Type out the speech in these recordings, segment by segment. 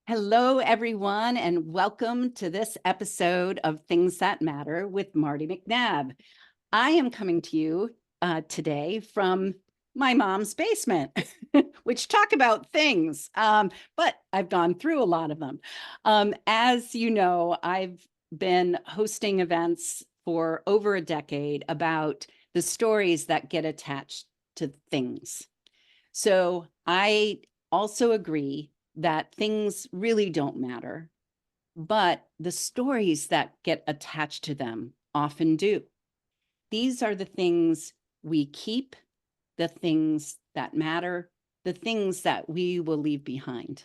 Hello, everyone, and welcome to this episode of Things That Matter with Martie McNabb. I am coming to you today from my mom's basement, which talk about things, but I've gone through a lot of them. As you know, I've been hosting events for over a decade about the stories that get attached to things. So I also agree that things really don't matter, but the stories that get attached to them often do. These are the things we keep, the things that matter, the things that we will leave behind.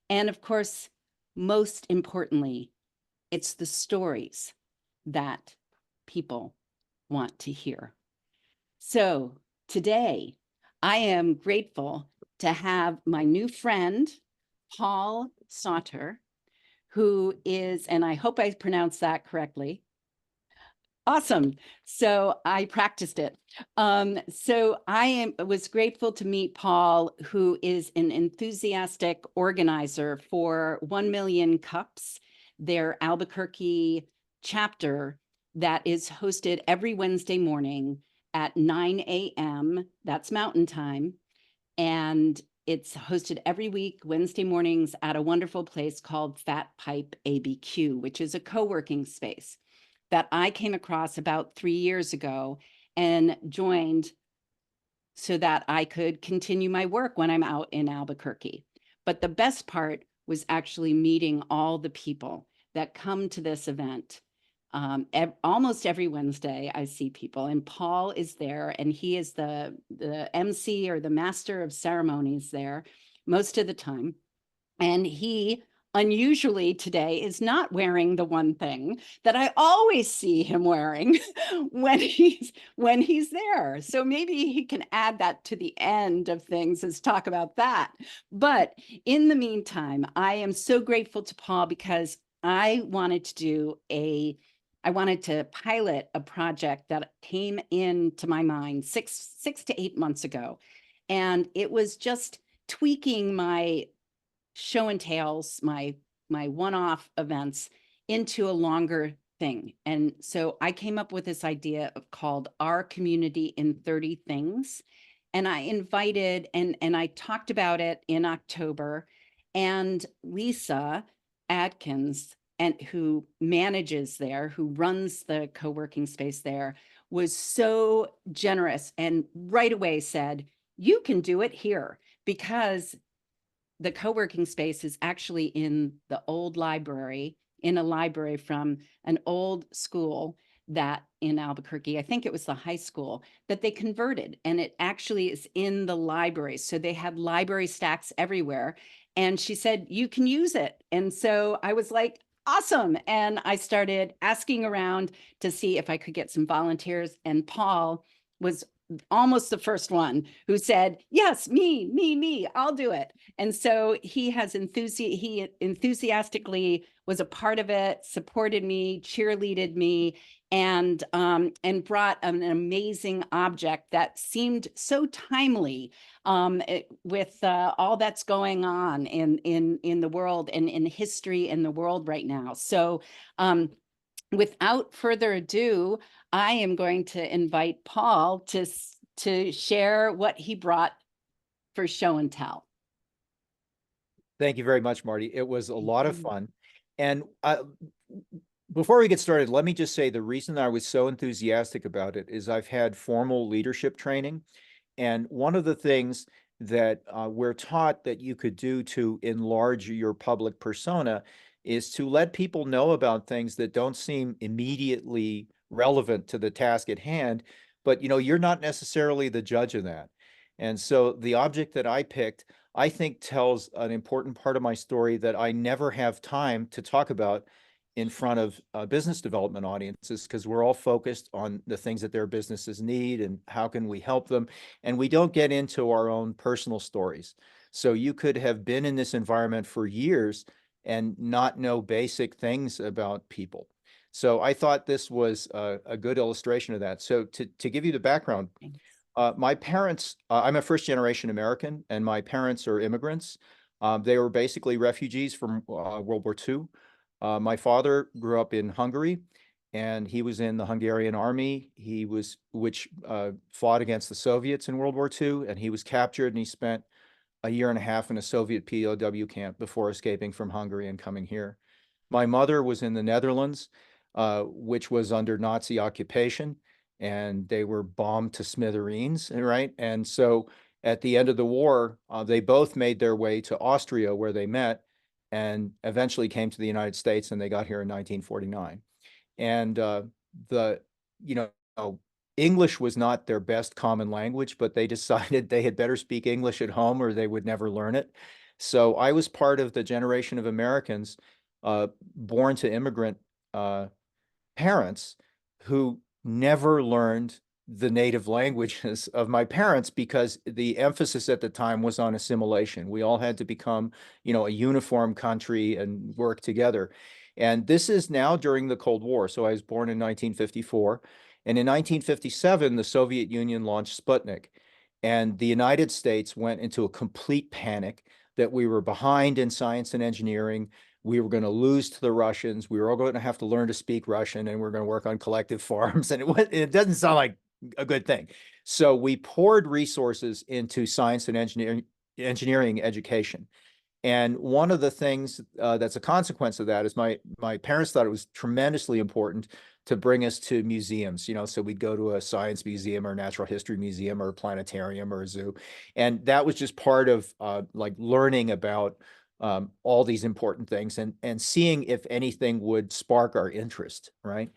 And of course, most importantly, it's the stories that people want to hear. So today, I am grateful to have my new friend, Paul Szauter, who is, and I hope I pronounced that correctly. Awesome. So I practiced it. So was grateful to meet Paul, who is an enthusiastic organizer for 1 Million Cups, their Albuquerque chapter that is hosted every Wednesday morning at 9 a.m. That's Mountain Time. And it's hosted every week, Wednesday mornings, at a wonderful place called Fat Pipe ABQ, which is a co-working space that I came across about 3 years ago and joined so that I could continue my work when I'm out in Albuquerque. But the best part was actually meeting all the people that come to this event. Almost every Wednesday, I see people, and Paul is there, and he is the MC or the master of ceremonies there most of the time. And he unusually today is not wearing the one thing that I always see him wearing when he's there. So maybe he can add that to the end of things as talk about that. But in the meantime, I am so grateful to Paul because I wanted to pilot a project that came into my mind six to 8 months ago. And it was just tweaking my show and tells, my one-off events into a longer thing. And so I came up with this idea called Our Community in 30 Things. And I invited and I talked about it in October. And Lisa Adkins, and who manages there, who runs the co-working space there, was so generous and right away said, you can do it here, because the co-working space is actually in the old library, in a library from an old school that in Albuquerque, I think it was the high school, that they converted, and it actually is in the library. So they had library stacks everywhere. And she said, you can use it. And so I was like, awesome. And I started asking around to see if I could get some volunteers. And Paul was almost the first one who said, yes, me, I'll do it. And so he enthusiastically was a part of it, supported me, cheerleaded me, and brought an amazing object that seemed so timely with all that's going on in the world and in history in the world right now. So without further ado, I am going to invite Paul to share what he brought for show and tell. Thank you very much, Martie. It was a lot of fun. And before we get started, let me just say the reason I was so enthusiastic about it is I've had formal leadership training. And one of the things that we're taught that you could do to enlarge your public persona is to let people know about things that don't seem immediately relevant to the task at hand, but you're not necessarily the judge of that. And so the object that I picked, I think, tells an important part of my story that I never have time to talk about in front of business development audiences, because we're all focused on the things that their businesses need and how can we help them. And we don't get into our own personal stories. So you could have been in this environment for years and not know basic things about people. So I thought this was a good illustration of that. So to give you the background, my parents, I'm a first generation American, and my parents are immigrants. They were basically refugees from World War II. My father grew up in Hungary, and he was in the Hungarian army. Which fought against the Soviets in World War II, and he was captured, and he spent a year and a half in a Soviet POW camp before escaping from Hungary and coming here. My mother was in the Netherlands, which was under Nazi occupation, and they were bombed to smithereens, right? And so at the end of the war, they both made their way to Austria, where they met, and eventually came to the United States, and they got here in 1949. And the, you know, English was not their best common language, but they decided they had better speak English at home or they would never learn it. So I was part of the generation of Americans born to immigrant parents who never learned the native languages of my parents because the emphasis at the time was on assimilation. We all had to become, a uniform country and work together. And this is now during the Cold War. So I was born in 1954. And in 1957, the Soviet Union launched Sputnik. And the United States went into a complete panic that we were behind in science and engineering. We were going to lose to the Russians. We were all going to have to learn to speak Russian, and we're going to work on collective farms. And it doesn't sound like a good thing. So we poured resources into science and engineering education. And one of the things that's a consequence of that is my parents thought it was tremendously important to bring us to museums, so we'd go to a science museum or a natural history museum or a planetarium or a zoo. And that was just part of like learning about all these important things and seeing if anything would spark our interest, right?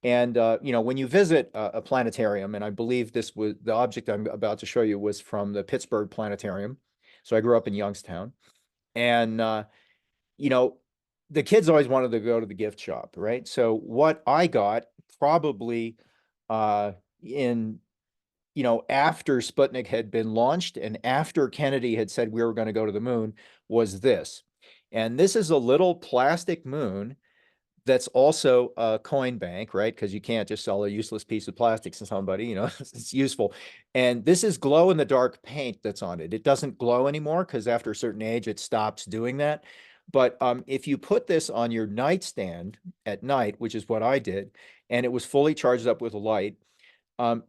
And when you visit a planetarium, and I believe this was the object I'm about to show you was from the Pittsburgh Planetarium. So I grew up in Youngstown, and the kids always wanted to go to the gift shop, right? So what I got probably in after Sputnik had been launched and after Kennedy had said we were going to go to the moon was this. And this is a little plastic moon that's also a coin bank, right? Because you can't just sell a useless piece of plastic to somebody, it's useful. And this is glow in the dark paint that's on it. It doesn't glow anymore because after a certain age, it stops doing that. But if you put this on your nightstand at night, which is what I did, and it was fully charged up with a light,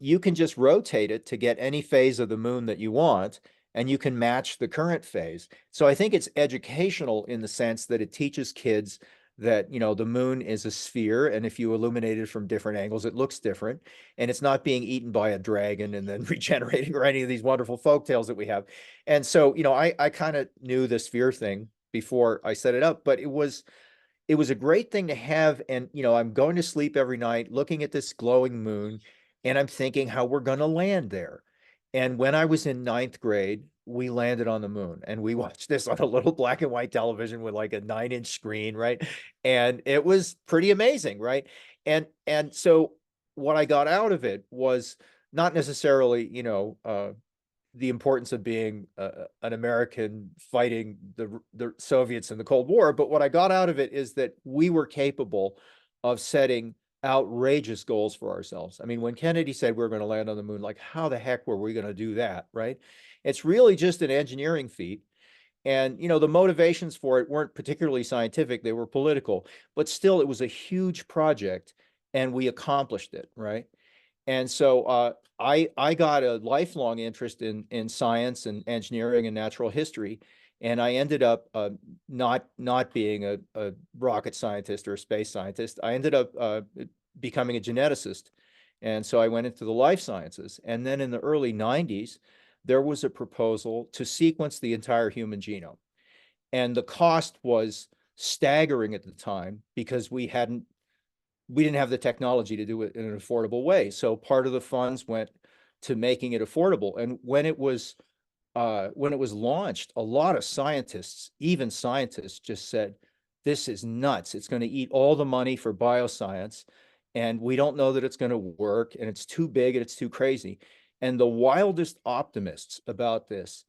you can just rotate it to get any phase of the moon that you want, and you can match the current phase. So I think it's educational in the sense that it teaches kids that, the moon is a sphere, and if you illuminate it from different angles, it looks different, and it's not being eaten by a dragon and then regenerating or any of these wonderful folk tales that we have. And so, I kind of knew the sphere thing before I set it up, but it was a great thing to have. And, I'm going to sleep every night looking at this glowing moon, and I'm thinking how we're going to land there. And when I was in ninth grade, we landed on the moon, and we watched this on a little black and white television with like a 9-inch screen, right? And it was pretty amazing, right? And so what I got out of it was not necessarily, the importance of being an American fighting the Soviets in the Cold War, but what I got out of it is that we were capable of setting outrageous goals for ourselves. I mean, when Kennedy said we were going to land on the moon, like how the heck were we going to do that, right? It's really just an engineering feat. And, the motivations for it weren't particularly scientific, they were political, but still it was a huge project and we accomplished it, right? And so I got a lifelong interest in science and engineering and natural history, and I ended up not being a rocket scientist or a space scientist. I ended up becoming a geneticist, and so I went into the life sciences. And then in the early 90s, there was a proposal to sequence the entire human genome, and the cost was staggering at the time because we didn't have the technology to do it in an affordable way. So part of the funds went to making it affordable. And when it was launched, a lot of scientists, even scientists, just said, "This is nuts. It's going to eat all the money for bioscience, and we don't know that it's going to work, and it's too big and it's too crazy." And the wildest optimists about this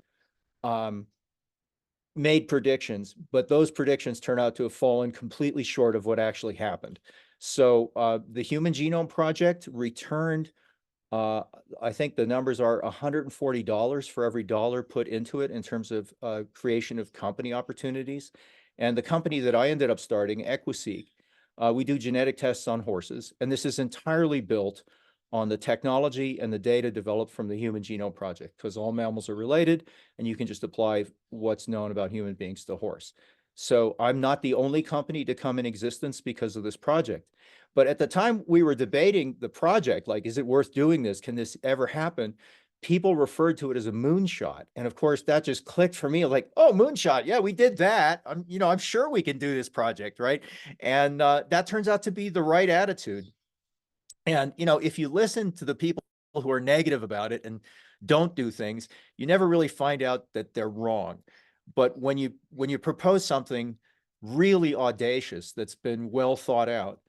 made predictions, but those predictions turn out to have fallen completely short of what actually happened. So the Human Genome Project returned Uh, I think the numbers are $140 for every dollar put into it in terms of creation of company opportunities. And the company that I ended up starting, Equiseek, we do genetic tests on horses, and this is entirely built on the technology and the data developed from the Human Genome Project, because all mammals are related, and you can just apply what's known about human beings to horse. So I'm not the only company to come in existence because of this project. But at the time we were debating the project, like, is it worth doing this? Can this ever happen? People referred to it as a moonshot. And of course, that just clicked for me, like, oh, moonshot. Yeah, we did that. I'm sure we can do this project, right? And that turns out to be the right attitude. And, if you listen to the people who are negative about it and don't do things, you never really find out that they're wrong. But when you propose something really audacious that's been well thought out,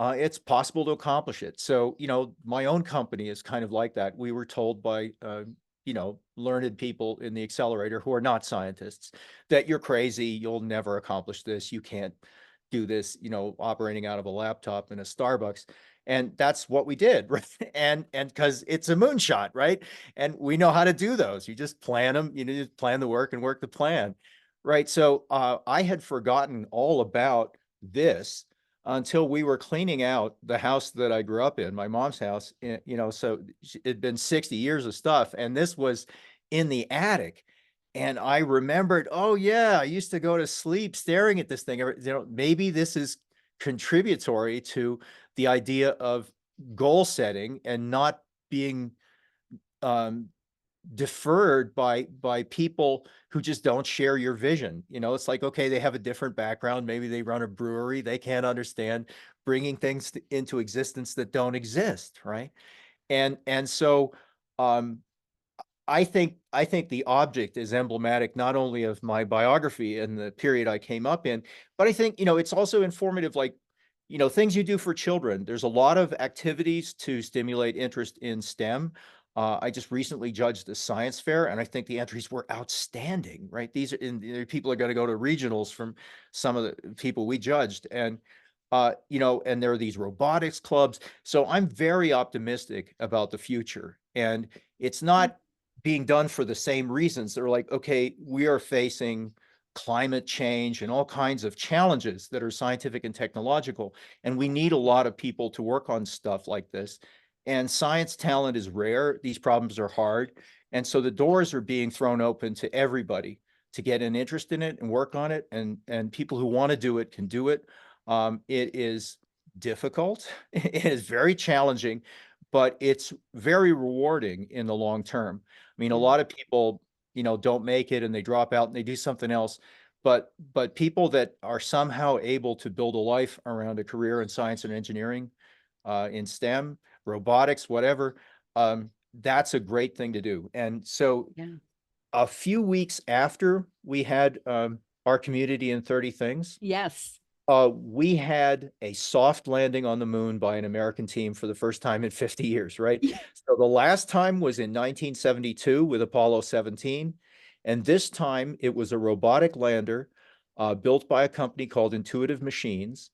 it's possible to accomplish it. So, my own company is kind of like that. We were told by, learned people in the accelerator who are not scientists that you're crazy, you'll never accomplish this, you can't do this, operating out of a laptop in a Starbucks. And that's what we did, right? And because it's a moonshot, right? And we know how to do those. You just plan them, just plan the work and work the plan, right? So I had forgotten all about this until we were cleaning out the house that I grew up in, my mom's house. So it'd been 60 years of stuff, and this was in the attic. And I remembered, oh yeah, I used to go to sleep staring at this thing. Maybe this is contributory to the idea of goal setting and not being um, deferred by people who just don't share your vision. It's like, okay, they have a different background. Maybe they run a brewery. They can't understand bringing things into existence that don't exist, right? And so um, I think the object is emblematic not only of my biography and the period I came up in, but I think, it's also informative, like, things you do for children. There's a lot of activities to stimulate interest in STEM. I just recently judged the science fair, and I think the entries were outstanding, right? People are going to go to regionals from some of the people we judged. And there are these robotics clubs. So I'm very optimistic about the future. And it's not being done for the same reasons. They're like, okay, we are facing climate change and all kinds of challenges that are scientific and technological, and we need a lot of people to work on stuff like this. And science talent is rare. These problems are hard. And so the doors are being thrown open to everybody to get an interest in it and work on it. And people who want to do it can do it. It is difficult. It is very challenging, but it's very rewarding in the long term. I mean, a Yeah. lot of people, don't make it and they drop out and they do something else. But people that are somehow able to build a life around a career in science and engineering, in STEM, robotics, whatever, that's a great thing to do. And so Yeah. a few weeks after we had our community in 30 Things, Yes. we had a soft landing on the moon by an American team for the first time in 50 years, right? So the last time was in 1972 with Apollo 17. And this time it was a robotic lander built by a company called Intuitive Machines.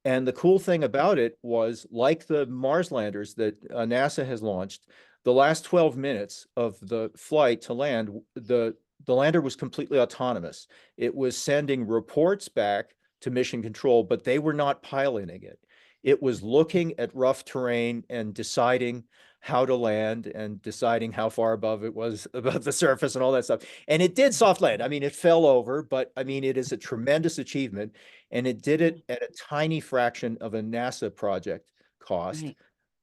And the cool thing about it was, like the Mars landers that NASA has launched, the last 12 minutes of the flight to land, the lander was completely autonomous. It was sending reports back to mission control, but they were not piloting it. It was looking at rough terrain and deciding how to land and deciding how far above it was above the surface and all that stuff. And it did soft land. I mean, it fell over, but I mean, it is a tremendous achievement. And it did it at a tiny fraction of a NASA project cost Right.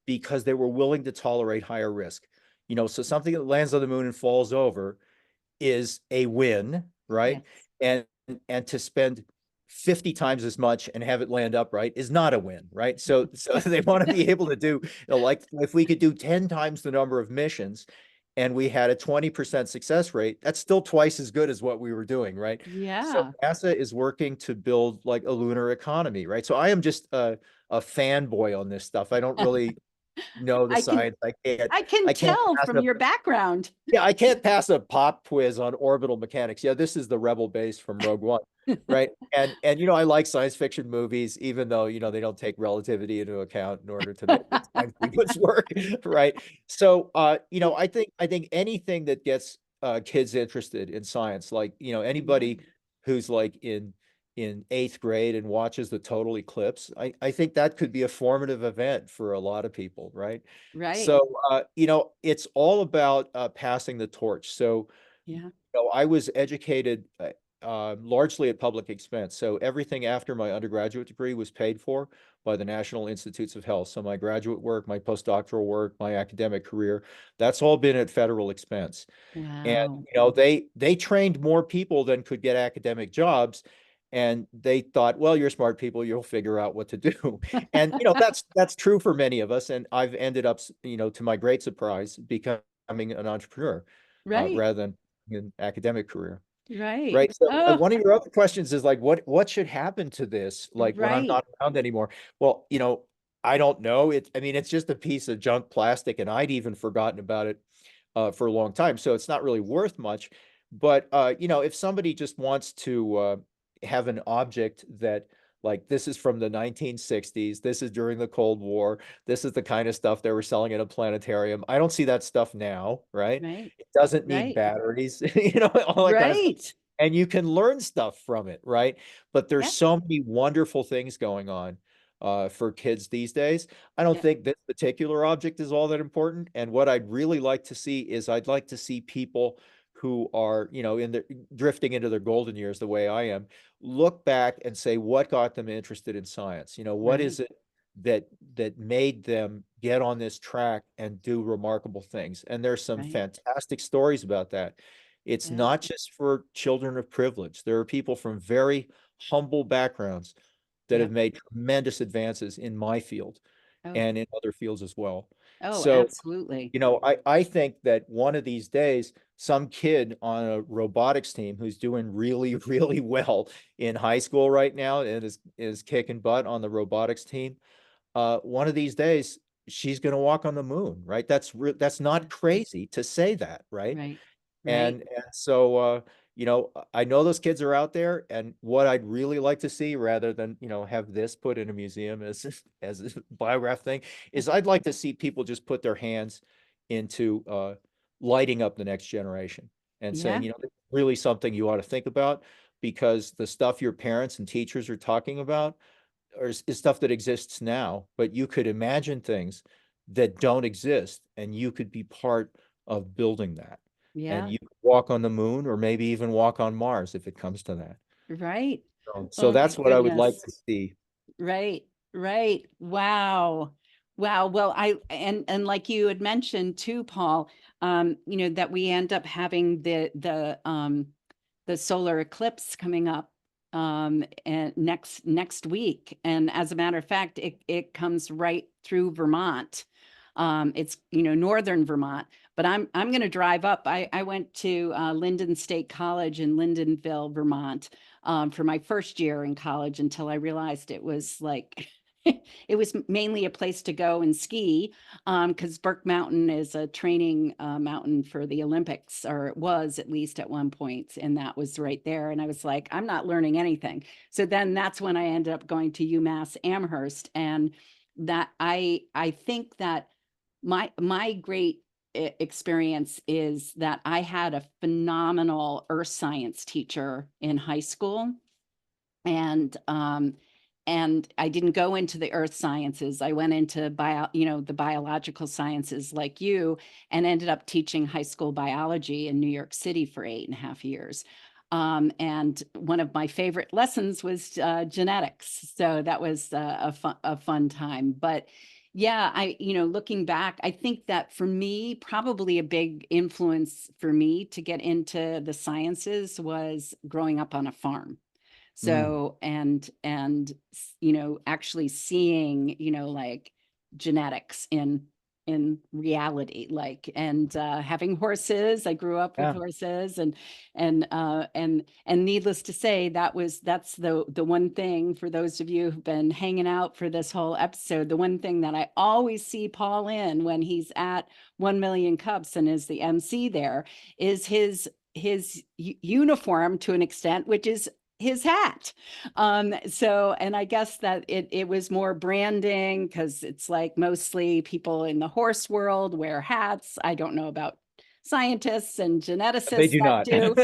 because they were willing to tolerate higher risk. So something that lands on the moon and falls over is a win, right? Yes. And and to spend 50 times as much and have it land upright is not a win, right? So they want to be able to do, like, if we could do 10 times the number of missions and we had a 20% success rate, that's still twice as good as what we were doing, right? So Yeah. NASA is working to build like a lunar economy, right? So I am just a fanboy on this stuff. I don't really know the I can science. I can I can't tell pass from a your background. yeah, I can't pass a pop quiz on orbital mechanics. Yeah, this is the rebel base from Rogue One, right? And I like science fiction movies, even though they don't take relativity into account in order to make the time sequence work, right? So I think anything that gets kids interested in science, like anybody who's like in eighth grade and watches the total eclipse, I think that could be a formative event for a lot of people, right? Right. So, it's all about passing the torch. So, Yeah. I was educated largely at public expense. So everything after my undergraduate degree was paid for by the National Institutes of Health. So my graduate work, my postdoctoral work, my academic career, that's all been at federal expense. And Wow. they trained more people than could get academic jobs. And they thought, well, you're smart people, you'll figure out what to do. And that's true for many of us. And I've ended up, to my great surprise, becoming an entrepreneur Right. rather than an academic career. Right. Right. So Oh, one of your other questions is like, what should happen to this? Like when I'm right. not around anymore? Well, I don't know. I mean, it's just a piece of junk plastic, and I'd even forgotten about it for a long time. So it's not really worth much. But if somebody just wants to have an object that like this is from the 1960s, this is during the Cold War, this is the kind of stuff they were selling at a planetarium. I don't see that stuff now, right? Right. It doesn't need Right. batteries, all that kind of stuff. Right. And you can learn stuff from it, right? But there's Yeah. so many wonderful things going on for kids these days. I don't Yeah. think this particular object is all that important. And what I'd really like to see is I'd like to see people who are, in the drifting into their golden years the way I am, look back and say what got them interested in science. What Right. is it that made them get on this track and do remarkable things? And there's some Right. fantastic stories about that. It's Yeah. not just for children of privilege. There are people from very humble backgrounds that have Yep. made tremendous advances in my field Oh, and in other fields as well. oh, So, absolutely. I think that one of these days, some kid on a robotics team who's doing really, really well in high school right now and is kicking butt on the robotics team, one of these days she's going to walk on the moon, right? That's Yeah. not crazy to say that, right? Right. Right. And so I know those kids are out there, and what I'd really like to see, rather than have this put in a museum as as a biograph thing, is I'd like to see people just put their hands into lighting up the next generation and saying, Yeah. this is really something you ought to think about, because the stuff your parents and teachers are talking about is stuff that exists now, but you could imagine things that don't exist, and you could be part of building that. And Yeah. you could walk on the moon, or maybe even walk on Mars if it comes to that. Right. So Oh my that's what I would like goodness. to see. Right. Right. Wow. Wow. Well, and like you had mentioned too, Paul, that we end up having the solar eclipse coming up and next week. And as a matter of fact, it comes right through Vermont. It's northern Vermont, but I'm going to drive up. I went to Lyndon State College in Lyndonville, Vermont, for my first year in college until I realized it was like it was mainly a place to go and ski because Burke Mountain is a training mountain for the Olympics, or it was at least at one point, and that was right there. And I was like, I'm not learning anything. So then that's when I ended up going to UMass Amherst, and that I think that my great experience is that I had a phenomenal earth science teacher in high school, and I didn't go into the earth sciences. I went into the biological sciences like you, and ended up teaching high school biology in New York City for 8.5 years. And one of my favorite lessons was genetics. So that was a fun time. But yeah, looking back, I think that for me, probably a big influence for me to get into the sciences was growing up on a farm. Mm, So, and actually seeing, like genetics in reality, like, and having horses. I grew up with Yeah. horses, and needless to say, that's the one thing, for those of you who've been hanging out for this whole episode, the one thing that I always see Paul in when he's at 1 Million Cups and is the MC there, is his uniform, to an extent, which is his hat. So, and I guess that it was more branding, because it's like mostly people in the horse world wear hats. I don't know about scientists and They geneticists do that not. do,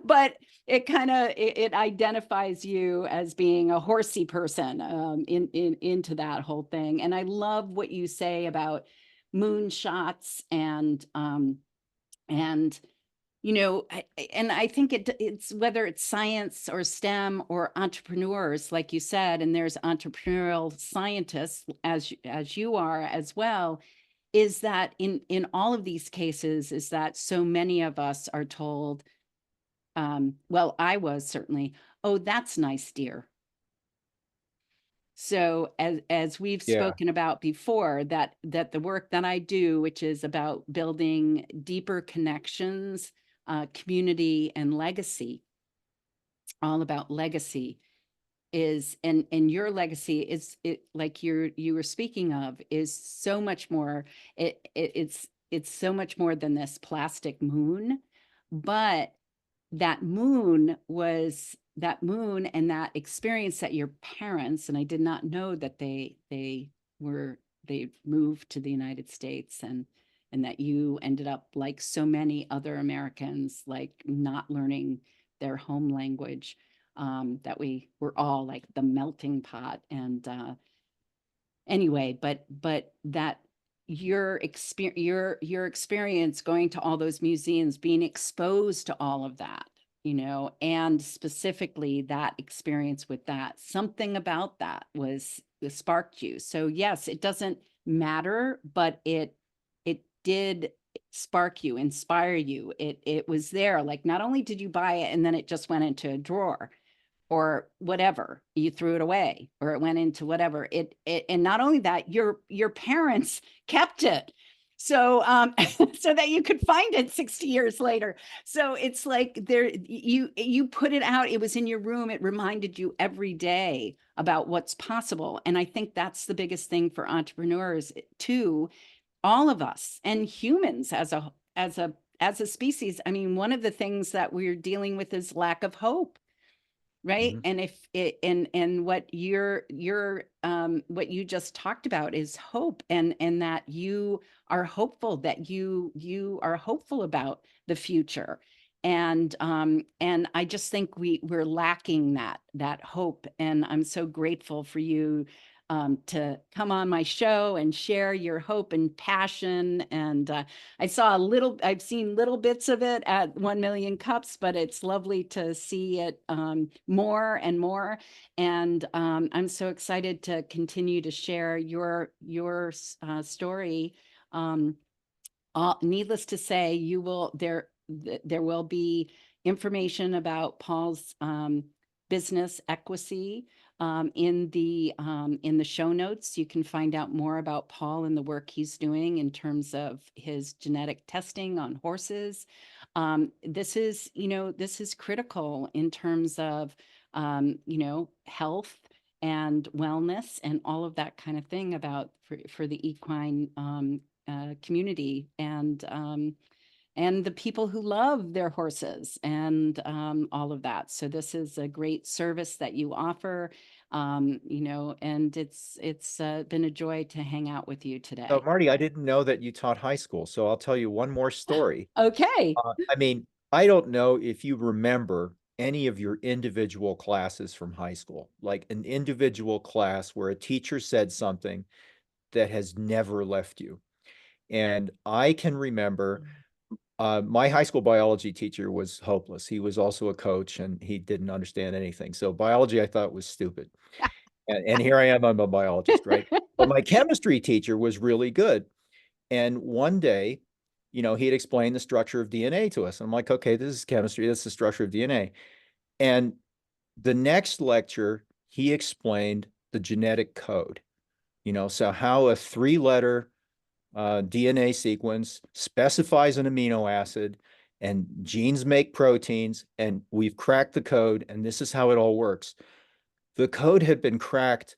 but it kind of it identifies you as being a horsey person, into that whole thing. And I love what you say about moonshots, and and I think it's whether it's science or STEM or entrepreneurs, like you said, and there's entrepreneurial scientists, as you are as well, is that in all of these cases, is that so many of us are told, well, I was certainly, oh, that's nice, dear. So as we've Yeah. spoken about before, that the work that I do, which is about building deeper connections, community, and legacy, all about legacy, is, and your legacy is, it, like you were speaking of, is so much more. It's so much more than this plastic moon, but that moon and that experience that your parents, and I did not know that they moved to the United States, and that you ended up, like so many other Americans, like not learning their home language, that we were all like the melting pot. And anyway, but that your experience going to all those museums, being exposed to all of that, and specifically that experience with that, something about that sparked you. So yes, it doesn't matter, but it did spark you, inspire you. It was there. Like, not only did you buy it and then it just went into a drawer, or whatever, you threw it away, or it went into whatever, and not only that, your parents kept it, so so that you could find it 60 years later. So it's like, there, you put it out, it was in your room, it reminded you every day about what's possible. And I think that's the biggest thing for entrepreneurs too, all of us, and humans as a species. I mean, one of the things that we're dealing with is lack of hope, right? Mhm. And if it, and what what you just talked about is hope, and that you are hopeful, that you are hopeful about the future. And I just think we're lacking that hope, and I'm so grateful for you, to come on my show and share your hope and passion. And I've seen little bits of it at 1 Million Cups, but it's lovely to see it, more and more. And I'm so excited to continue to share your story. Um, Needless to say, there will be information about Paul's business, Equisy, in the show notes. You can find out more about Paul and the work he's doing in terms of his genetic testing on horses. This is critical in terms of, health and wellness and all of that kind of thing, about for the equine community, and the people who love their horses, and all of that. So this is a great service that you offer, and it's been a joy to hang out with you So today. Marty, I didn't know that you taught high school, so I'll tell you one more story. Okay. I mean, I don't know if you remember any of your individual classes from high school, like an individual class where a teacher said something that has never left you. And I can remember my high school biology teacher was hopeless. He was also a coach and he didn't understand anything. So biology I thought was stupid. And here I am, I'm a biologist, right? But my chemistry teacher was really good. And one day, he had explained the structure of DNA to us. And I'm like, okay, this is chemistry. That's the structure of DNA. And the next lecture, he explained the genetic code, so how a 3-letter DNA sequence, specifies an amino acid, and genes make proteins, and we've cracked the code, and this is how it all works. The code had been cracked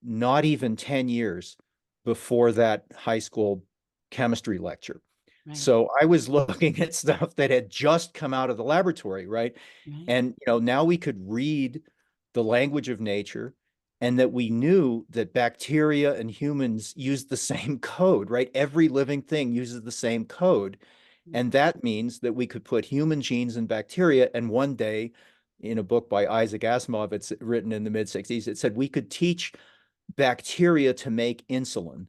not even 10 years before that high school chemistry lecture. Right. So I was looking at stuff that had just come out of the laboratory, right? Right. And now we could read the language of nature, and that we knew that bacteria and humans use the same code, right? Every living thing uses the same code. And that means that we could put human genes in bacteria. And one day, in a book by Isaac Asimov, it's written in the mid-60s, it said we could teach bacteria to make insulin.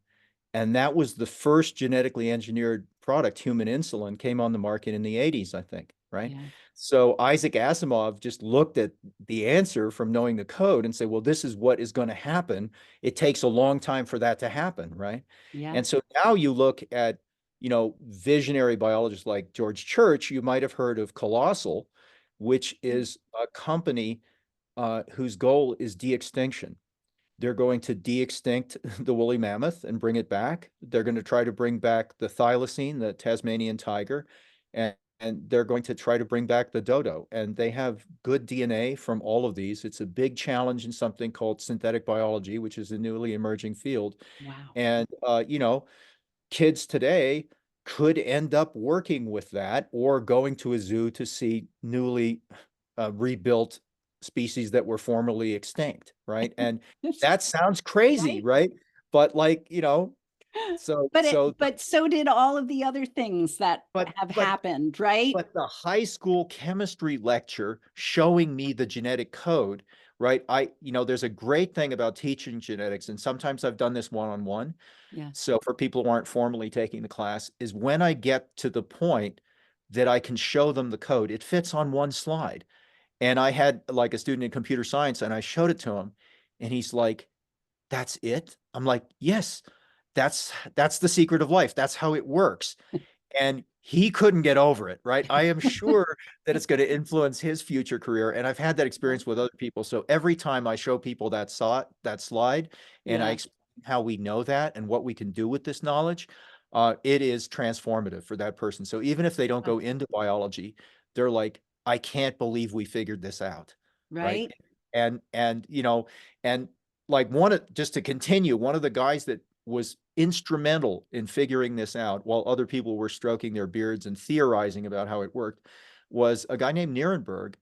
And that was the first genetically engineered product, human insulin, came on the market in the 80s, I think, right? Yeah. So Isaac Asimov just looked at the answer from knowing the code and said, well, this is what is going to happen. It takes a long time for that to happen, right? Yeah. And so now you look at, visionary biologists like George Church. You might have heard of Colossal, which is a company whose goal is de-extinction. They're going to de-extinct the woolly mammoth and bring it back. They're going to try to bring back the thylacine, the Tasmanian tiger, and they're going to try to bring back the dodo. And they have good DNA from all of these. It's a big challenge in something called synthetic biology, which is a newly emerging field. Wow. And, kids today could end up working with that or going to a zoo to see newly rebuilt species that were formerly extinct, right? And that sounds crazy, Right. right? But like, so But so so did all of the other things that but have but happened, right? but the high school chemistry lecture showing me the genetic code, right? There's a great thing about teaching genetics, and sometimes I've done this one-on-one. Yeah. So for people who aren't formally taking the class, is when I get to the point that I can show them the code, it fits on one slide. And I had like a student in computer science and I showed it to him and he's like, that's it? I'm like, yes, that's the secret of life. That's how it works. And he couldn't get over it, right? I am sure that it's going to influence his future career. And I've had that experience with other people. So every time I show people that slide, and I Yeah. explain how we know that and what we can do with this knowledge, it is transformative for that person. So even if they don't Oh, go into biology, they're like, I can't believe we figured this out, right? right. And like just to continue, one of the guys that was instrumental in figuring this out while other people were stroking their beards and theorizing about how it worked was a guy named Nierenberg.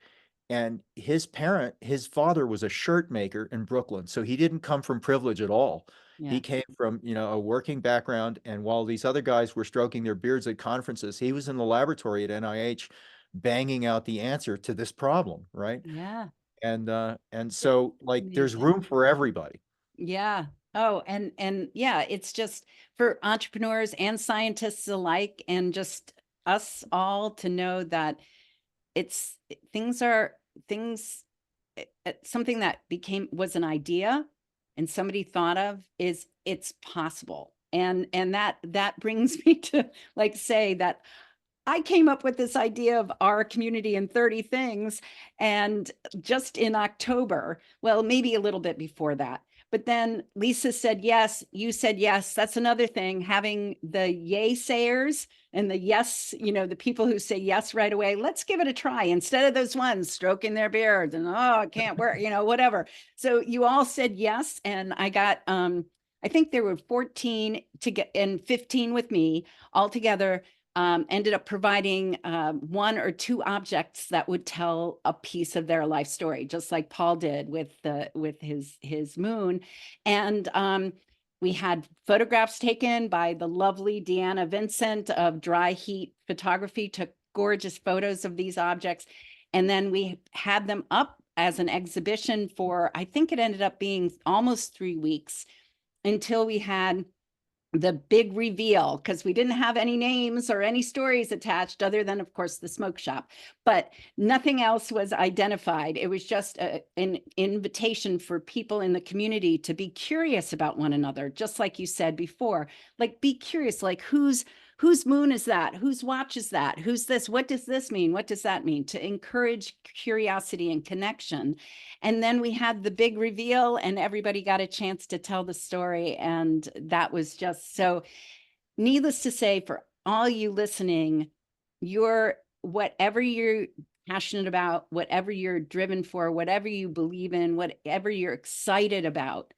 And his father was a shirt maker in Brooklyn. So he didn't come from privilege at all. Yeah. He came from, a working background. And while these other guys were stroking their beards at conferences, he was in the laboratory at NIH banging out the answer to this problem, right? Yeah. And It's so like there's amazing. room for everybody. Yeah. Oh, and yeah, it's just for entrepreneurs and scientists alike, and just us all to know that it's things are things something that was an idea and somebody thought of it's possible. And that brings me to like say that I came up with this idea of our community in 30 things. And just in October, well, maybe a little bit before that. But then Lisa said yes, you said yes. That's another thing, having the yay sayers and the yes, the people who say yes right away. Let's give it a try instead of those ones stroking their beards and, oh, it can't work, whatever. So you all said yes. And I got, I think there were 14 to get and 15 with me all together, ended up providing one or two objects that would tell a piece of their life story, just like Paul did with his moon. And we had photographs taken by the lovely Deanna Vincent of Dry Heat Photography, took gorgeous photos of these objects. And then we had them up as an exhibition for, I think it ended up being almost 3 weeks, until we had the big reveal, because we didn't have any names or any stories attached other than, of course, the smoke shop, but nothing else was identified. It was just an invitation for people in the community to be curious about one another, just like you said before. Like, be curious, like whose moon is that? Whose watch is that? Who's this? What does this mean? What does that mean? To encourage curiosity and connection. And then we had the big reveal and everybody got a chance to tell the story. And that was just so needless to say, for all you listening, whatever you're passionate about, whatever you're driven for, whatever you believe in, whatever you're excited about,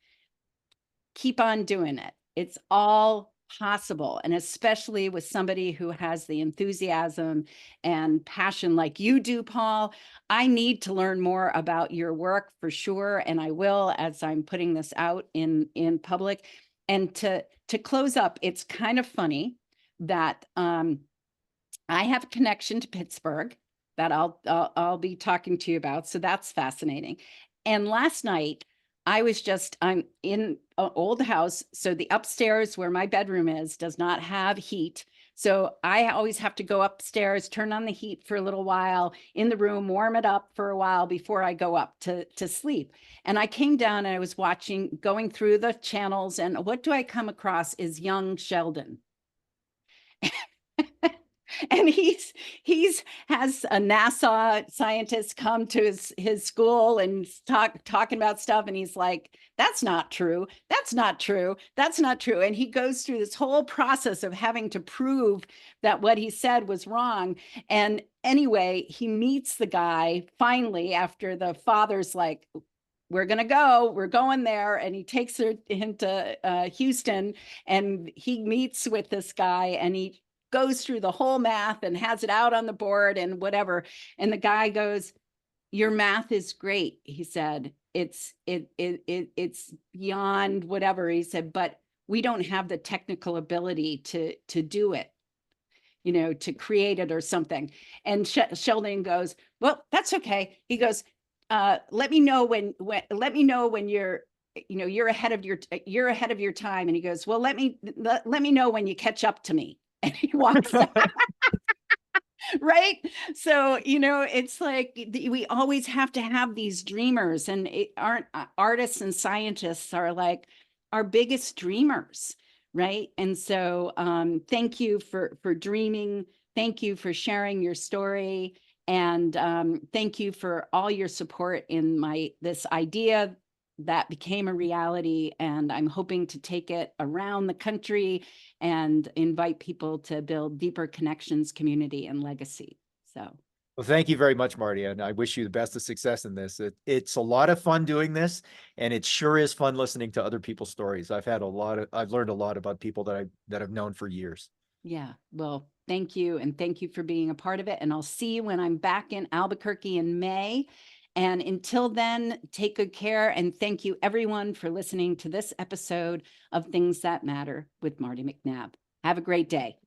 keep on doing it. It's all possible. And especially with somebody who has the enthusiasm and passion like you do, Paul, I need to learn more about your work for sure. And I will, as I'm putting this out in public. And to close up, it's kind of funny that I have a connection to Pittsburgh that I'll be talking to you about. So that's fascinating. And last night I'm in an old house. So the upstairs where my bedroom is does not have heat. So I always have to go upstairs, turn on the heat for a little while in the room, warm it up for a while before I go up to sleep. And I came down and I was going through the channels, and what do I come across is young Sheldon. And he's has a NASA scientist come to his school and talking about stuff, and he's like, that's not true, that's not true, that's not true. And he goes through this whole process of having to prove that what he said was wrong. And anyway, he meets the guy finally after the father's like, we're going there. And he takes him to Houston, and he meets with this guy, and he goes through the whole math and has it out on the board and whatever. And the guy goes, your math is great. He said, it's beyond whatever. He said, but we don't have the technical ability to do it, to create it or something. And Sheldon goes, well, that's okay. He goes, let me know when you're ahead of your time. And he goes, well, let me know when you catch up to me. And he walks out. Right. So, it's like we always have to have these dreamers, and artists and scientists are like our biggest dreamers. Right. And so thank you for dreaming. Thank you for sharing your story. And thank you for all your support in this idea that became a reality. And I'm hoping to take it around the country and invite people to build deeper connections, community, and legacy. So. Well, thank you very much, Marty, and I wish you the best of success in this. It's a lot of fun doing this, and it sure is fun listening to other people's stories. I've learned a lot about people that I've known for years. Yeah, well, thank you. And thank you for being a part of it. And I'll see you when I'm back in Albuquerque in May. And until then, take good care. And thank you, everyone, for listening to this episode of Things That Matter with Martie McNabb. Have a great day.